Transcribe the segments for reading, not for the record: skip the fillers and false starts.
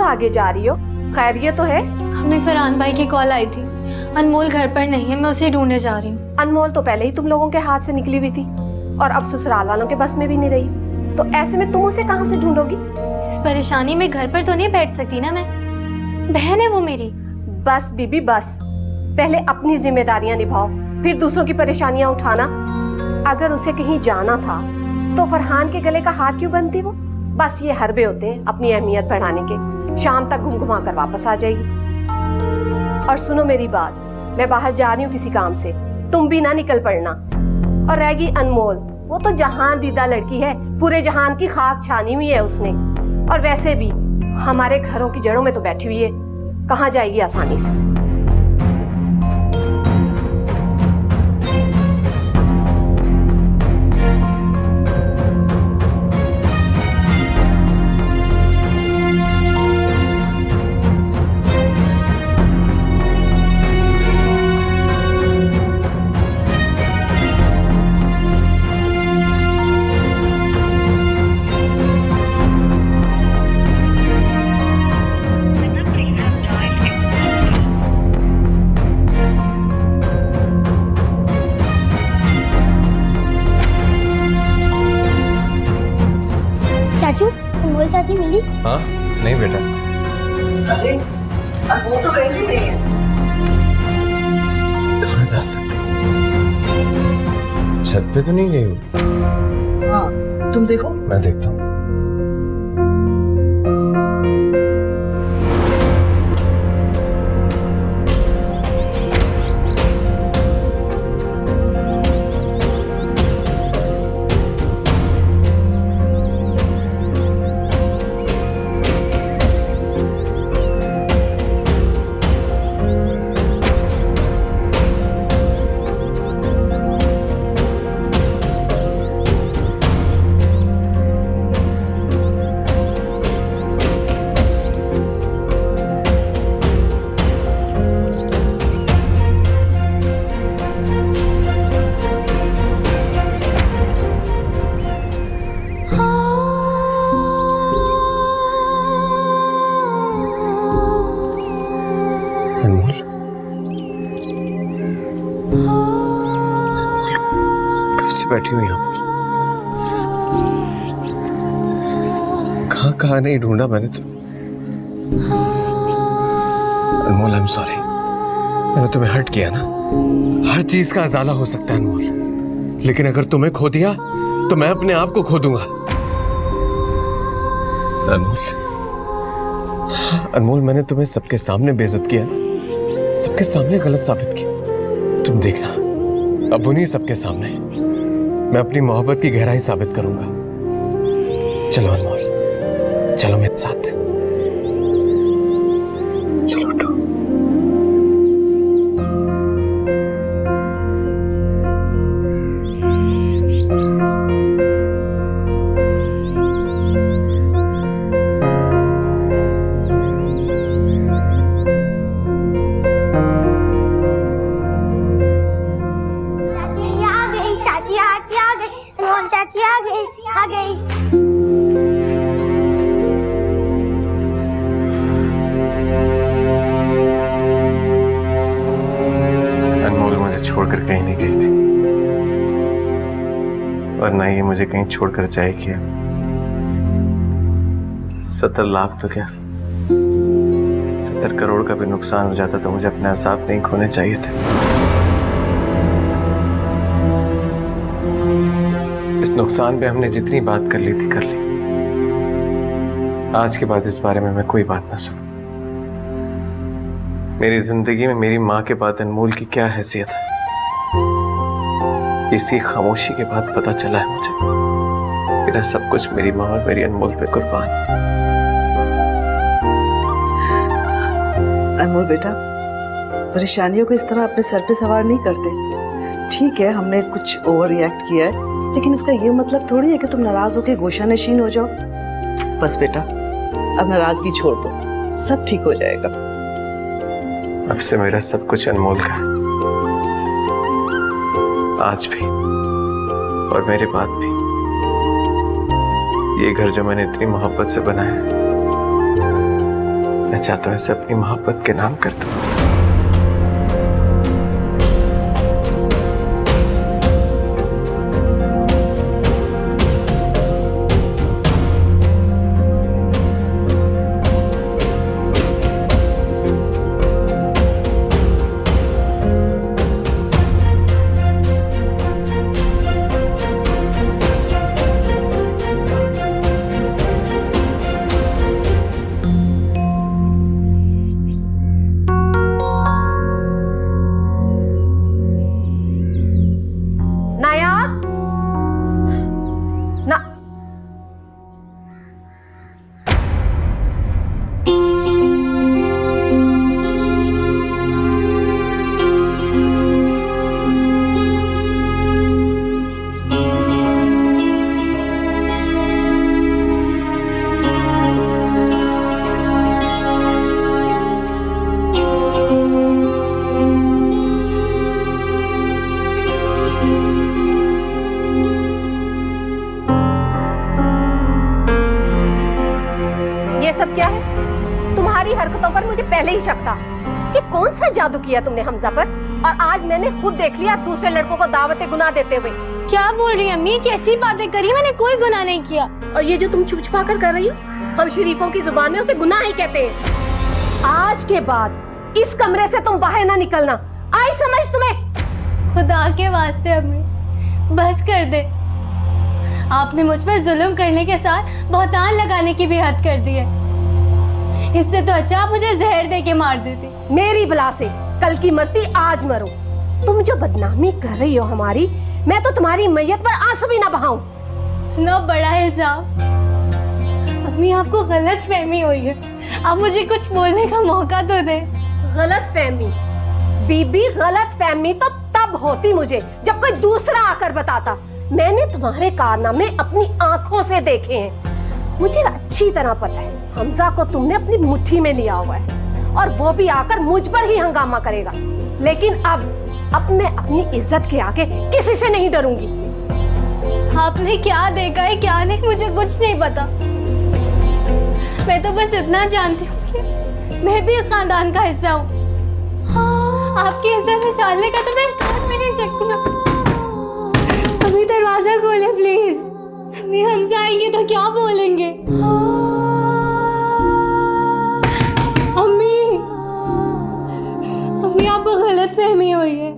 भागे जा रही हो? खैरियत तो है? हमें फरहान भाई की कॉल आई थी, अनमोल घर पर नहीं है, मैं उसे ढूंढने जा रही हूँ। अनमोल तो पहले ही तुम लोगों के हाथ से निकली हुई थी और अब ससुराल वालों के बस में भी नहीं रही, तो ऐसे में तुम उसे कहाँ से ढूंढोगी? इस परेशानी में घर पर तो नहीं बैठ सकती ना मैं, बहन है वो मेरी। बस बीबी बस, पहले अपनी जिम्मेदारियां निभाओ, फिर दूसरों की परेशानियां उठाना। अगर उसे कहीं जाना था तो फरहान के गले का हार क्यों बनती वो? बस ये हरबे होते हैं अपनी अहमियत बढ़ाने के। शाम तक घुमा कर वापस आ जाएगी। और सुनो मेरी बात, मैं बाहर जा रही हूँ किसी काम से, तुम भी ना निकल पड़ना। और रहेगी अनमोल, वो तो जहान दीदा लड़की है, पूरे जहान की खाक छानी हुई है उसने। और वैसे भी हमारे घरों की जड़ों में तो बैठी हुई है, कहाँ जाएगी आसानी से। चाचू, अनमोल चाची मिली? हाँ नहीं बेटा। अरे वो तो कहीं भी नहीं है। कहाँ जा सकती? छत पे तो नहीं गई हो? हाँ तुम देखो। मैं देखता हूँ। बैठी हुई यहाँ पर कहाँ कहाँ नहीं ढूंढा मैंने तो। अनमोल आई एम सॉरी, मैंने तुम्हें हर्ट किया ना। हर चीज का अजाला हो सकता है अनमोल, लेकिन अगर तुम्हें खो दिया तो मैं अपने आप को खो दूंगा। अनमोल मैंने तुम्हें सबके सामने बेइज्जत किया ना, सबके सामने गलत साबित किया। तुम देखना अब उन्हीं सबके सामने मैं अपनी मोहब्बत की गहराई साबित करूंगा। चलो अनमोल, चलो मेरे साथ, चलो उठो। चाची आ गई। अनमोल मुझे छोड़कर कहीं नहीं गई थी और ना ही मुझे कहीं छोड़कर जाएगी। 70 लाख तो क्या 70 करोड़ का भी नुकसान हो जाता तो मुझे अपने असाब नहीं खोने चाहिए थे। इस नुकसान पे हमने जितनी बात कर ली थी कर ली। आज के बाद इस बारे में मैं कोई बात ना सुनूं। मेरी जिंदगी में मेरी माँ के बाद अनमोल की क्या हैसियत है, इसी खामोशी के बाद पता चला है मुझे। मेरा सब कुछ मेरी माँ और मेरी अनमोल पे कुर्बान। अनमोल बेटा, परेशानियों को इस तरह अपने सर पे सवार नहीं करते। ठीक है हमने कुछ ओवर रिएक्ट किया है, लेकिन इसका ये मतलब थोड़ी है कि तुम नाराज होकर गोशा नशीन हो जाओ। बस बेटा अब नाराजगी छोड़ दो, सब ठीक हो जाएगा। अब से मेरा सब कुछ अनमोल का है, आज भी और मेरे बाद भी। ये घर जो मैंने इतनी मोहब्बत से बनाया है मैं चाहता हूँ इसे अपनी मोहब्बत के नाम कर दूं। नायाब ना ये सब क्या है? तुम्हारी हरकतों पर मुझे पहले ही शक था कि कौन सा जादू किया तुमने हमजा पर, और आज मैंने खुद देख लिया दूसरे लड़कों को दावतें गुनाह देते हुए। क्या बोल रही है अम्मी? कैसी बातें करी? मैंने कोई गुनाह नहीं किया। और ये जो तुम छुप छुपा कर रही हो, हम शरीफों की जुबान में उसे गुनाह ही कहते हैं। आज के बाद इस कमरे से तुम बाहर ना निकलना, आई समझ तुम्हें? खुदा के वास्ते अम्मी बस कर दे। आपने मुझ पर जुल्म करने के साथ बहतान लगाने की भी हद कर दी है। इससे तो अच्छा आप मुझे जहर दे के मार देती। मेरी बला से कल की मरती आज मरो। तुम जो बदनामी कर रही हो हमारी, मैं तो तुम्हारी मैयत पर आंसू भी ना बहाऊं। इतना बड़ा इल्जाम। अम्मी आपको गलत फहमी हुई है, आप मुझे कुछ बोलने का मौका तो दे। गलत फहमी बीबी, गलत फहमी तो तब होती मुझे जब कोई दूसरा आकर बताता। मैंने तुम्हारे कारनामे अपनी आंखों से देखे हैं। मुझे अच्छी तरह पता है हमजा को तुमने अपनी मुट्ठी में लिया हुआ है, और वो भी आकर मुझ पर ही हंगामा करेगा। लेकिन अब मैं अपनी इज्जत के आगे किसी से नहीं डरूंगी। आपने क्या देखा है क्या नहीं, मुझे कुछ नहीं पता। मैं तो बस इतना जानती हूँ कि मैं भी इस खानदान का हिस्सा हूँ। आपकी इज्जत उछालने का तो मैं साथ में नहीं सकती हूँ। अभी दरवाजा खोले प्लीज। अम्मी हमसे आएंगे तो क्या बोलेंगे? अम्मी अम्मी आपको गलत फहमी हुई है।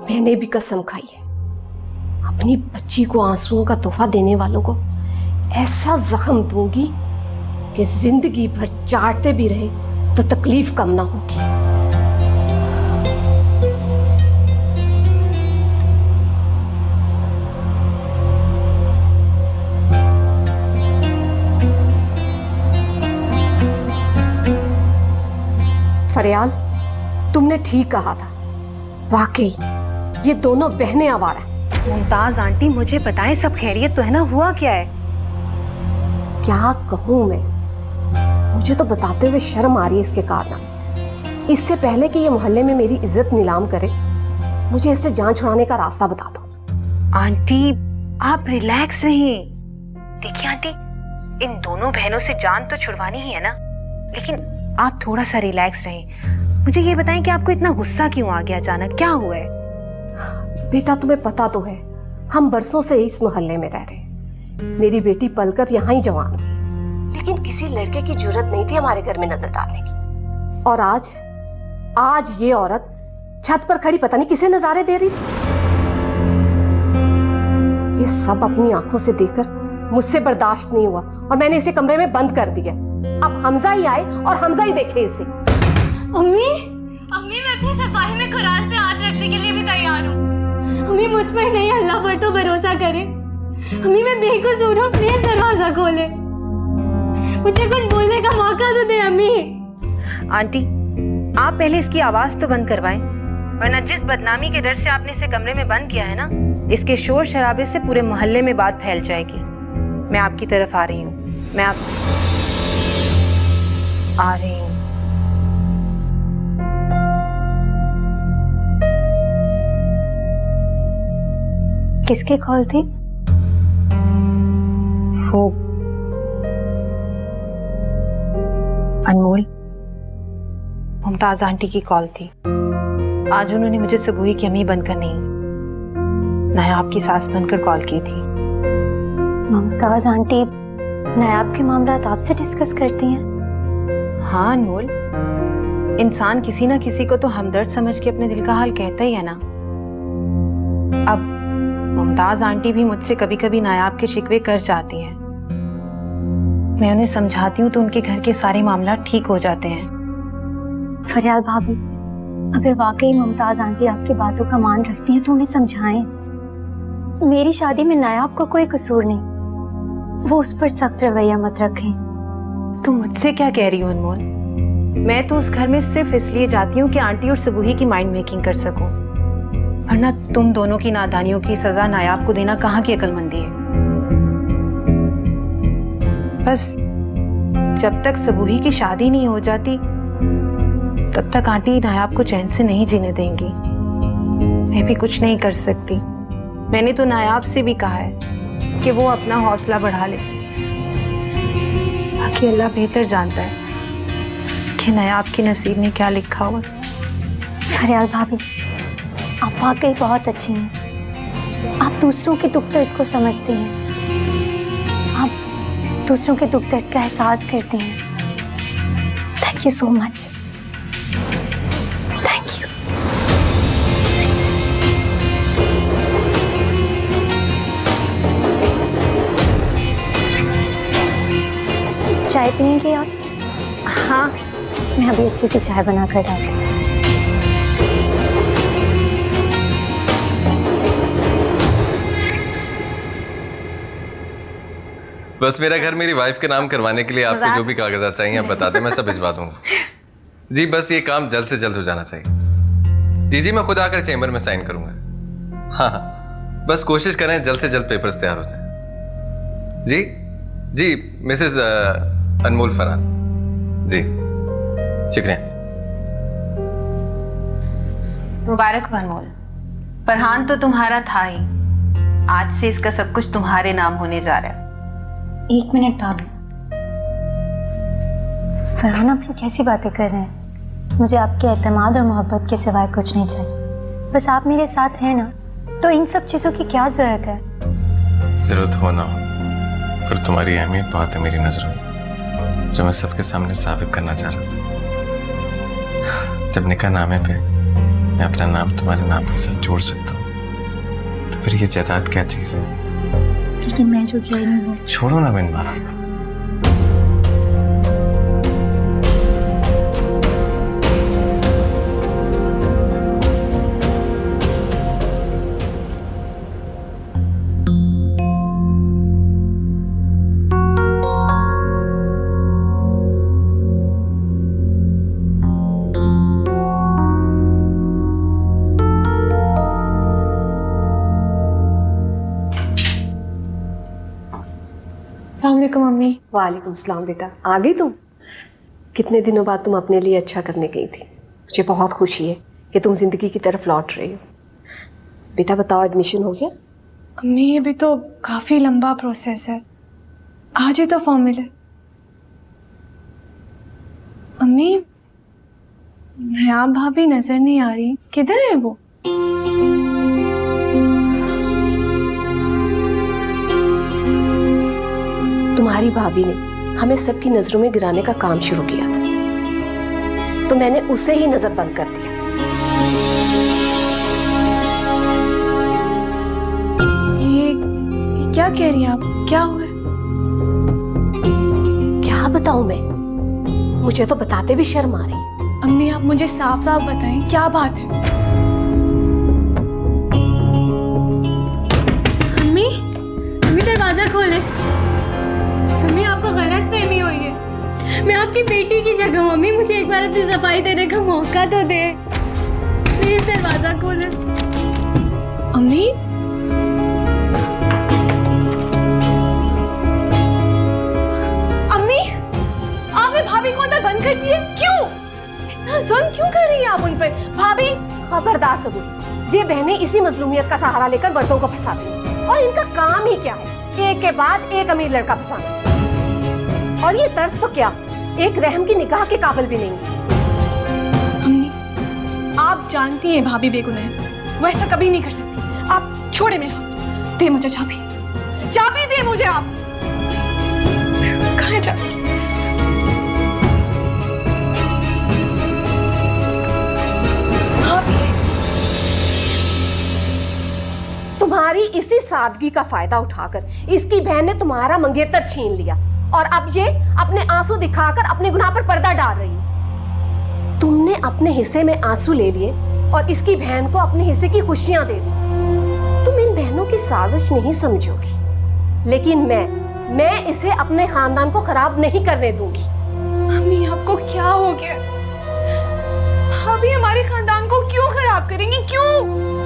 मैंने भी कसम खाई है अपनी बच्ची को आंसुओं का तोहफा देने वालों को ऐसा जख्म दूंगी कि जिंदगी भर चाटते भी रहे तो तकलीफ कम ना होगी। फरियाल, तुमने ठीक कहा था। वाकई ये दोनों बहनें आवारा हैं। मुमताज आंटी, मुझे बताएं सब खैरियत तो है ना? हुआ क्या है? क्या कहूँ मैं, मुझे तो बताते हुए शर्म आ रही है इसके कारनामे। इससे पहले कि ये मोहल्ले में मेरी इज्जत नीलाम करे, मुझे इससे जान छुड़ाने का रास्ता बता दो। आंटी आप रिलैक्स रहिए। देखिए आंटी, इन दोनों बहनों से जान तो छुड़वानी ही है ना, लेकिन आप थोड़ा सा रिलैक्स रहें। मुझे ये बताएं कि आपको इतना गुस्सा क्यों आ गया अचानक, क्या हुआ है? बेटा तुम्हें पता तो है हम बरसों से इस मोहल्ले में रह रहे हैं। मेरी बेटी पलकर यहाँ ही जवान हुई, लेकिन किसी लड़के की जरूरत नहीं थी हमारे घर में नजर डालने की। और आज ये औरत छत पर खड़ी पता नहीं किसे नजारे दे रही थी। ये सब अपनी आंखों से देखकर मुझसे बर्दाश्त नहीं हुआ और मैंने इसे कमरे में बंद कर दिया। अब हमजा ही आए और हमजा ही देखे इसे। अम्मी मैं अपनी सफाई में कुरान पे हाथ रखने के लिए भी तैयार हूँ। अम्मी मुझ पर नहीं, अल्लाह पर तो भरोसा करे। अम्मी मैं बेकसूर हूँ, प्लीज दरवाजा खोले, मुझे कुछ बोलने का मौका तो दे। अम्मी आंटी आप पहले इसकी आवाज तो बंद करवाएं, वरना जिस बदनामी के डर से आपने इसे कमरे में बंद किया है ना, इसके शोर शराबे से पूरे मोहल्ले में बात फैल जाएगी। मैं आपकी तरफ आ रही हूँ। मैं आप आ रही हूँ। किसकी कॉल थी? वो अनमोल, मुमताज आंटी की कॉल थी। आज उन्होंने मुझे सबूही की अम्मी बनकर नहीं, नायाब की सास बनकर कॉल की थी। मुमताज आंटी नायाब के मामला आपसे डिस्कस करती हैं? हाँ अनमोल, इंसान किसी ना किसी को तो हमदर्द समझ के अपने दिल का हाल कहता ही है ना। अब मुमताज आंटी भी मुझसे कभी कभी नायाब के शिकवे कर जाती हैं। मैं उन्हें समझाती हूँ तो उनके घर के सारे मामला ठीक हो जाते हैं। फरियाल भाभी, अगर वाकई मुमताज आंटी आपकी बातों का मान रखती है तो उन्हें समझाएं। मेरी शादी में नायाब को कोई कसूर नहीं, वो उस पर सख्त रवैया मत रखें। तुम मुझसे क्या कह रही हो अनमोल? मैं तो उस घर में सिर्फ इसलिए जाती हूँ कि आंटी और सबूही की माइंड मेकिंग कर सकूं, वरना तुम दोनों की नादानियों की सजा नायाब को देना कहाँ की अक्लमंदी है। बस जब तक सबूही की शादी नहीं हो जाती तब तक आंटी नायाब को चैन से नहीं जीने देंगी। मैं भी कुछ नहीं कर सकती। मैंने तो नायाब से भी कहा है कि वो अपना हौसला बढ़ा ले, बाकी अल्लाह बेहतर जानता है कि नायाब के नसीब में क्या लिखा हुआ। फरियाल भाभी, आप वाकई बहुत अच्छी हैं। आप दूसरों के दुख दर्द को समझती हैं, आप दूसरों के दुख दर्द का एहसास करती हैं। Thank you so much. Thank you. चाय पियेंगे आप? हाँ, मैं अभी अच्छी सी चाय बना कर डालती हूँ। बस मेरा घर मेरी वाइफ के नाम करवाने के लिए आपको जो भी कागजात चाहिए आप बता दें, मैं सब भिजवा दूंगा। जी बस ये काम जल्द से जल्द हो जाना चाहिए। जी मैं खुद आकर चेंबर में साइन करूंगा। हाँ, बस कोशिश करें जल्द से जल्द पेपर्स तैयार हो जाए। जी मिसेस अनमोल फरहान जी, शुक्रिया। मुबारक हो अनमोल, फरहान तो तुम्हारा था ही, आज से इसका सब कुछ तुम्हारे नाम होने जा रहा है। एक मिनट भाभी, फरहान आप लोग कैसी बातें कर रहे हैं? मुझे आपके एतमाद और मोहब्बत के सिवाय कुछ नहीं चाहिए। बस आप मेरे साथ हैं ना, तो इन सब चीज़ों की क्या ज़रूरत है? जरूरत हो ना हो, पर तुम्हारी अहमियत बहुत है मेरी नजरों में, जो मैं सबके सामने साबित करना चाह रहा था। जब निकाह नामे पे मैं अपना नाम तुम्हारे नाम के साथ जोड़ सकता हूँ तो फिर ये जायदाद क्या चीज़ है? लेकिन मैं जो कह रही हूँ, छोड़ो ना बिन बात। अस्सलामुअलैकुम मम्मी। वालेकुम सलाम बेटा, आ गई तुम? कितने दिनों बाद तुम अपने लिए अच्छा करने गई थी। मुझे बहुत खुशी है कि तुम जिंदगी की तरफ लौट रही हो। बेटा बताओ, एडमिशन हो गया? अम्मी अभी तो काफ़ी लंबा प्रोसेस है, आज ही तो फॉर्म मिले। अम्मी नायाब भाभी नजर नहीं आ रही, किधर है वो? तुम्हारी भाभी ने हमें सबकी नजरों में गिराने का काम शुरू किया था, तो मैंने उसे ही नजर बंद कर दिया। ये क्या कह रही हैं आप? क्या हुआ है? क्या बताऊं मैं, मुझे तो बताते भी शर्म आ रही है। अम्मी आप मुझे साफ साफ बताएं, क्या बात है? अम्मी अम्मी दरवाजा खोले। अम्मी आपको गलत फहमी हुई है, मैं आपकी बेटी की जगह हूँ। अम्मी मुझे एक बार अपनी सफाई देने का मौका तो दे, प्लीज दरवाजा खोले। अम्मी अम्मी आपने भाभी को अंदर बंद कर दिए? क्यों? इतना जुल्म क्यों कर रही हैं आप उन पर? भाभी खबरदार सबूत, ये बहनें इसी मजलूमियत का सहारा लेकर मर्दों को फंसाती हैं और इनका काम ही क्या है, एक के बाद एक अमीर लड़का फंसाना। और ये तर्स तो क्या, एक रहम की निगाह के काबिल भी नहीं। अम्मी, आप जानती हैं भाभी बेगुनाह है, वो ऐसा कभी नहीं कर सकती। आप छोड़े मेरा हाथ, दे मुझे चाबी, चाबी दे मुझे। आप कहाँ है चाबी? तुम्हारी इसी सादगी का फायदा उठाकर इसकी बहन ने तुम्हारा मंगेतर छीन लिया और अब ये अपने आंसू दिखाकर अपने गुनाह पर पर्दा डाल रही है। तुमने अपने हिस्से में आंसू ले लिए और इसकी बहन को अपने हिस्से की खुशियां दे दी। तुम इन बहनों की साजिश नहीं समझोगी, लेकिन मैं इसे अपने खानदान को खराब नहीं करने दूंगी। अम्मी, आपको क्या हो गया? भाभी हमारे खानदान को क्यों खराब करेंगी? क्यों?